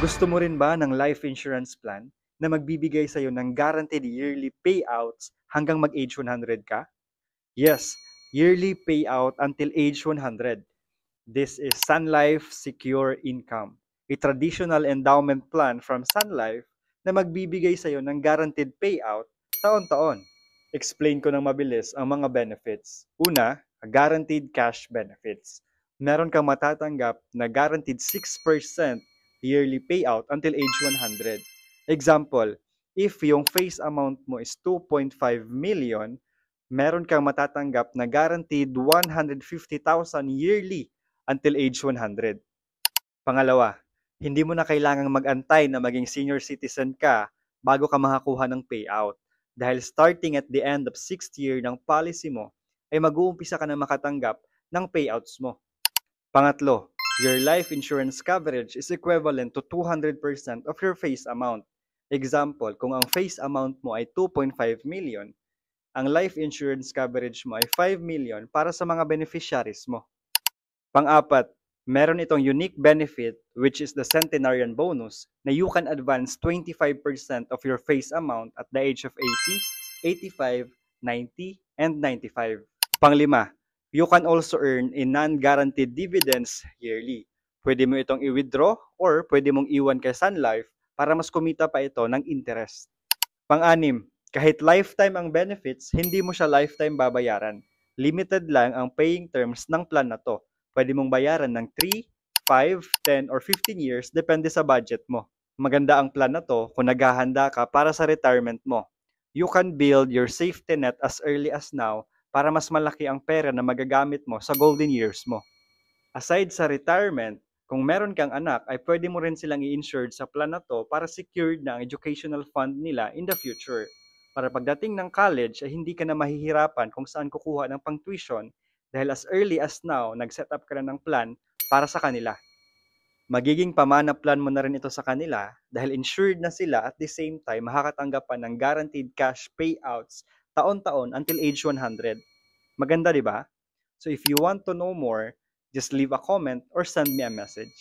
Gusto mo rin ba ng life insurance plan na magbibigay sa'yo ng guaranteed yearly payouts hanggang mag-age 100 ka? Yes, yearly payout until age 100. This is Sun Life Secure Income, a traditional endowment plan from Sun Life na magbibigay sa'yo ng guaranteed payout taon-taon. Explain ko ng mabilis ang mga benefits. Una, guaranteed cash benefits. Meron kang matatanggap na guaranteed 6% yearly payout until age 100. Example, if yung face amount mo is 2.5 million, meron kang matatanggap na guaranteed 150,000 yearly until age 100. Pangalawa, hindi mo na kailangang mag-antay na maging senior citizen ka bago ka makakuha ng payout. Dahil starting at the end of 6th year ng policy mo, ay mag-uumpisa ka na makatanggap ng payouts mo. Pangatlo, your life insurance coverage is equivalent to 200% of your face amount. Example, kung ang face amount mo ay 2.5 million, ang life insurance coverage mo ay 5 million para sa mga beneficiaries mo. Pang-apat, meron itong unique benefit which is the centenarian bonus na you can advance 25% of your face amount at the age of 80, 85, 90, and 95. Panglima, you can also earn a non-guaranteed dividends yearly. Pwede mo itong i-withdraw or pwede mong iwan kay Sun Life para mas kumita pa ito ng interest. Pang-anim, kahit lifetime ang benefits, hindi mo siya lifetime babayaran. Limited lang ang paying terms ng plan na to. Pwede mong bayaran ng 3, 5, 10, or 15 years depende sa budget mo. Maganda ang plan na to kung naghahanda ka para sa retirement mo. You can build your safety net as early as now para mas malaki ang pera na magagamit mo sa golden years mo. Aside sa retirement, kung meron kang anak ay pwede mo rin silang i-insured sa plan na to para secured na ang educational fund nila in the future. Para pagdating ng college ay hindi ka na mahihirapan kung saan kukuha ng pang-tuition dahil as early as now, nag-set up ka na ng plan para sa kanila. Magiging pamana plan mo na rin ito sa kanila dahil insured na sila at the same time makakatanggap pa ng guaranteed cash payouts taon-taon until age 100. Maganda, di ba? So if you want to know more, just leave a comment or send me a message.